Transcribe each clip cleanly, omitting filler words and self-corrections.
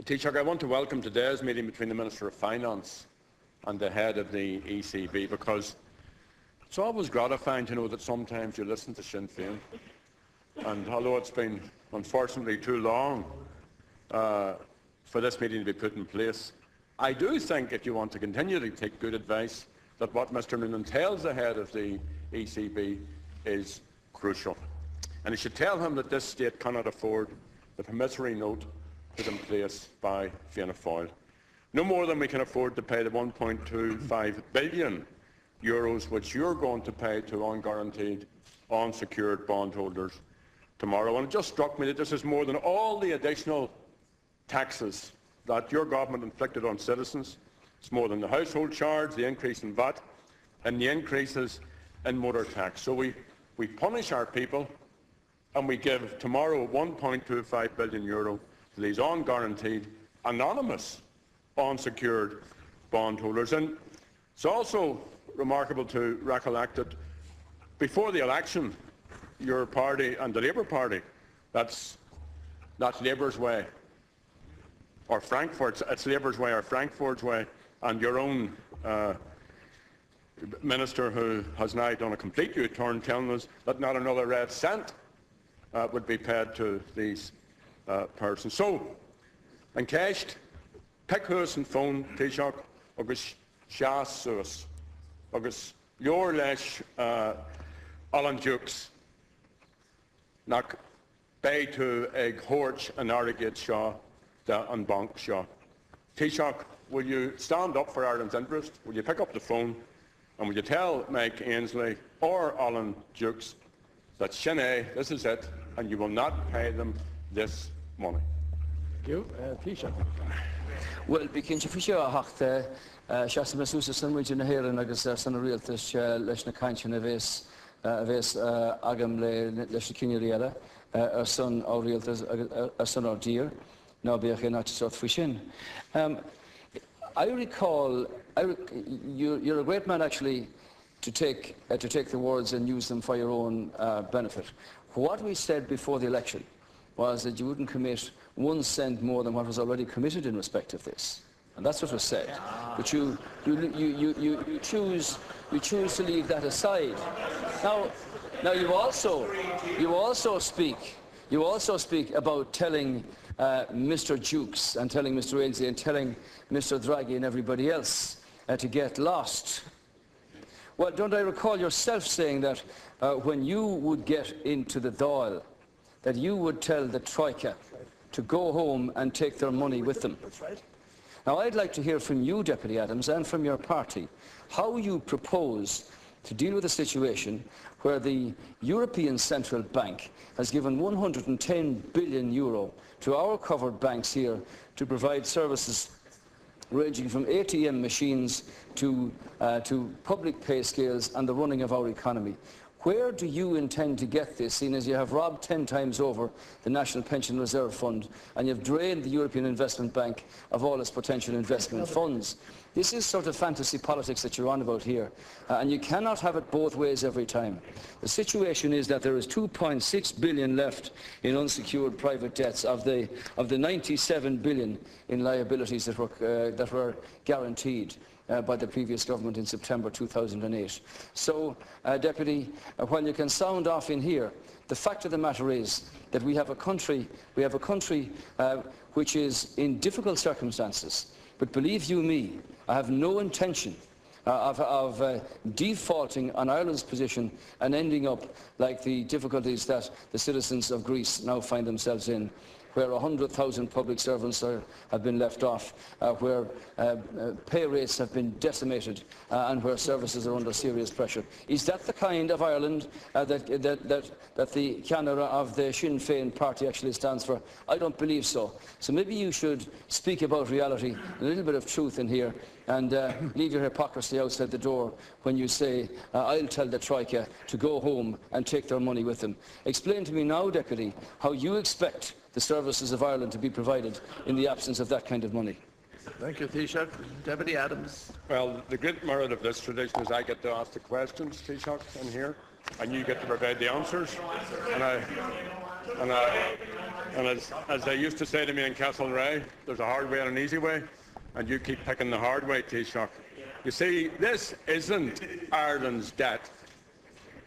Taoiseach, I want to welcome today's meeting between the Minister of Finance and the head of the ECB, because it's always gratifying to know that sometimes you listen to Sinn Féin. And although it's been unfortunately too long for this meeting to be put in place, I do think, if you want to continue to take good advice, that what Mr Noonan tells the head of the ECB is crucial. And he should tell him that this state cannot afford the promissory note put in place by Fianna Fáil. No more than we can afford to pay the €1.25 billion which you're going to pay to unguaranteed, unsecured bondholders tomorrow. And it just struck me that this is more than all the additional taxes that your government inflicted on citizens. It's more than the household charge, the increase in VAT, and the increases in motor tax. So we punish our people, and we give tomorrow €1.25 billion to these unguaranteed, anonymous, unsecured bondholders. And it's also remarkable to recollect that before the election, your party and the Labour Party, that's Labour's way, or Frankfurt's, it's Labour's way or Frankfurt's way, and your own minister, who has now done a complete U-turn, telling us that not another red cent would be paid to these persons. So, an ceist, picúas an phone, Taoiseach, agus seas suas, agus leor leis Alan Dukes, nach bé tú ag thabhairt an airgid seo an bank seo. Taoiseach, will you stand up for Ireland's interest? Will you pick up the phone and will you tell Mike Ainsley or Alan Dukes that Sinn Féin, this is it, and you will not pay them this money? Thank you. Taoiseach. Well, begin to fish a hachte, Shasta Masusa Sunwich in here and agus San Realtas Leshna Kanchan Aves Agam Leshna our son or Realtas, our son or dear, now be a not sort of fishing. I recall, you're a great man actually to take the words and use them for your own benefit. What we said before the election was that you wouldn't commit 1 cent more than what was already committed in respect of this, and that's what was said. But you choose to leave that aside. Now you also speak about telling Mr. Dukes and telling Mr. Ainsley and telling Mr. Draghi and everybody else to get lost. Well, don't I recall yourself saying that when you would get into the Dáil, that you would tell the Troika to go home and take their money with them? That's right. Now, I'd like to hear from you, Deputy Adams, and from your party, how you propose to deal with a situation where the European Central Bank has given €110 billion to our covered banks here to provide services ranging from ATM machines to public pay scales and the running of our economy. Where do you intend to get this, seeing as you have robbed 10 times over the National Pension Reserve Fund and you've drained the European Investment Bank of all its potential investment funds? This is sort of fantasy politics that you're on about here, and you cannot have it both ways every time. The situation is that there is €2.6 billion left in unsecured private debts of the €97 billion in liabilities that were guaranteed by the previous government in September 2008. So, Deputy, while you can sound off in here, the fact of the matter is that we have a country which is in difficult circumstances. But believe you me, I have no intention of defaulting on Ireland's position and ending up like the difficulties that the citizens of Greece now find themselves in, where 100,000 public servants have been left off, where pay rates have been decimated, and where services are under serious pressure. Is that the kind of Ireland that the Ceannaire of the Sinn Féin party actually stands for? I don't believe so. So maybe you should speak about reality, a little bit of truth in here, and leave your hypocrisy outside the door when you say, I'll tell the Troika to go home and take their money with them. Explain to me now, Deputy, how you expect the services of Ireland to be provided in the absence of that kind of money. Thank you, Taoiseach. Deputy Adams. Well, the great merit of this tradition is I get to ask the questions, Taoiseach, in here, and you get to provide the answers. And And as they used to say to me in Castlereagh, there's a hard way and an easy way, and you keep picking the hard way, Taoiseach. You see, this isn't Ireland's debt.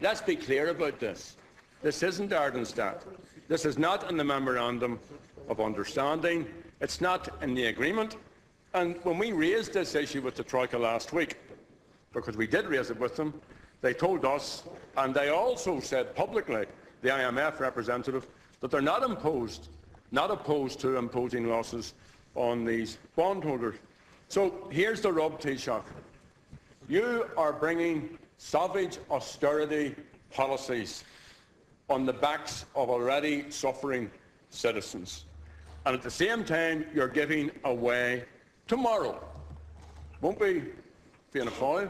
Let's be clear about this. This isn't Ireland's debt. This is not in the Memorandum of Understanding. It's not in the agreement. And when we raised this issue with the Troika last week, because we did raise it with them, they told us, and they also said publicly, the IMF representative, that they're not opposed to imposing losses on these bondholders. So here's the rub, Taoiseach. You are bringing savage austerity policies on the backs of already suffering citizens. And at the same time, you're giving away tomorrow. Won't be Fianna Fáil,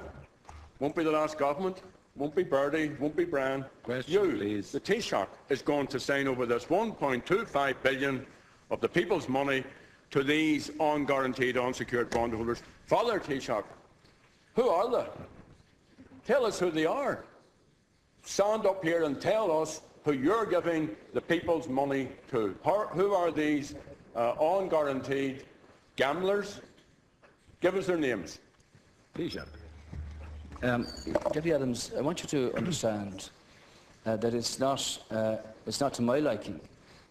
won't be the last government, won't be Bertie, won't be Brian. Question, please. The Taoiseach, is going to sign over this 1.25 billion of the people's money to these unguaranteed, unsecured bondholders. Father Taoiseach, who are they? Tell us who they are. Stand up here and tell us who you're giving the people's money to. Who are these unguaranteed gamblers? Give us their names. Taoiseach. Gerry Adams, I want you to understand that it's not to my liking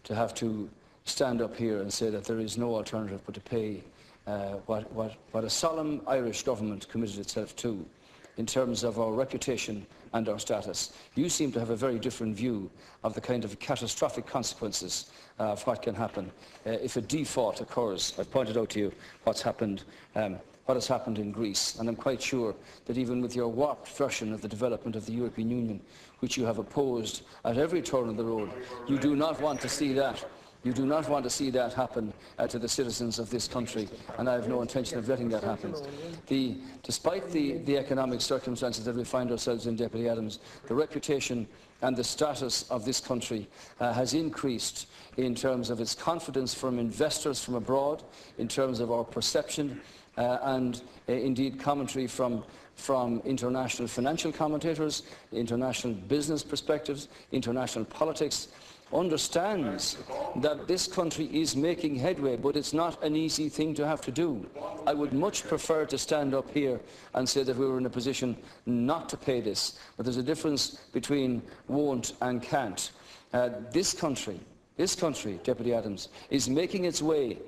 to have to stand up here and say that there is no alternative but to pay what a solemn Irish government committed itself to in terms of our reputation and our status. You seem to have a very different view of the kind of catastrophic consequences of what can happen if a default occurs. I've pointed out to you what has happened in Greece, and I'm quite sure that even with your warped version of the development of the European Union, which you have opposed at every turn of the road, you do not want to see that. You do not want to see that happen to the citizens of this country, and I have no intention of letting that happen. Despite the economic circumstances that we find ourselves in, Deputy Adams, the reputation and the status of this country has increased in terms of its confidence from investors from abroad, in terms of our perception, and indeed commentary from international financial commentators, international business perspectives, international politics, understands that this country is making headway, but it's not an easy thing to have to do. I would much prefer to stand up here and say that we were in a position not to pay this, but there's a difference between won't and can't. This country, Deputy Adams, is making its way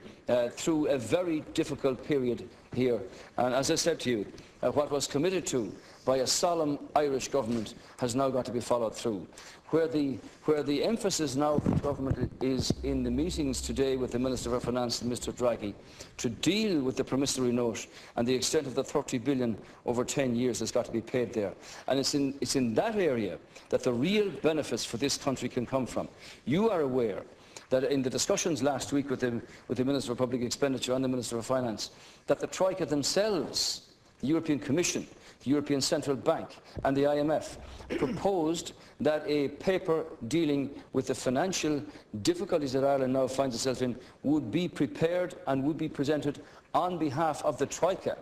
through a very difficult period here. And as I said to you, what was committed to by a solemn Irish government has now got to be followed through. Where the emphasis now of the government is in the meetings today with the Minister for Finance and Mr Draghi to deal with the promissory note and the extent of the 30 billion over 10 years has got to be paid there. And it's in that area that the real benefits for this country can come from. You are aware that in the discussions last week with the Minister for Public Expenditure and the Minister for Finance, that the Troika themselves, the European Commission, the European Central Bank and the IMF proposed that a paper dealing with the financial difficulties that Ireland now finds itself in would be prepared and would be presented on behalf of the Troika.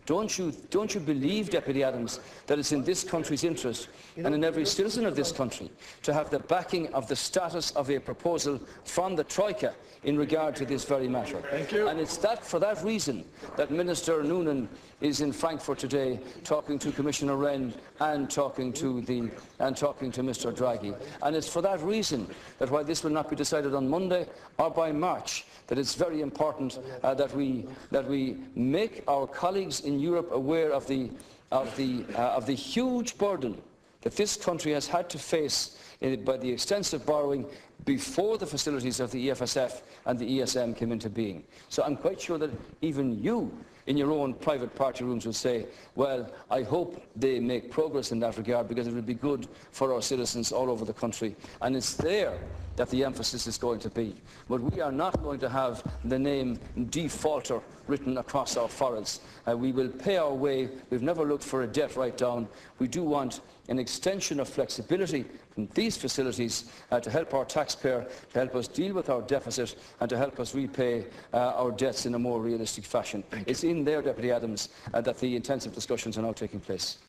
Don't you believe, Deputy Adams, that it's in this country's interest and in every citizen of this country to have the backing of the status of a proposal from the Troika in regard to this very matter? Thank you. And it's for that reason that Minister Noonan is in Frankfurt today talking to Commissioner Wren and talking to Mr Draghi. And it's for that reason that while this will not be decided on Monday or by March, that it's very important that we make our colleagues in Europe aware of the huge burden that this country has had to face by the extensive borrowing before the facilities of the EFSF and the ESM came into being. So I'm quite sure that even you, in your own private party rooms, will say, well, I hope they make progress in that regard because it will be good for our citizens all over the country. And it's there that the emphasis is going to be. But we are not going to have the name defaulter written across our foreheads. We will pay our way. We've never looked for a debt write-down. We do want an extension of flexibility from these facilities to help our taxpayer, to help us deal with our deficit and to help us repay our debts in a more realistic fashion. It's in there, Deputy Adams, that the intensive discussions are now taking place.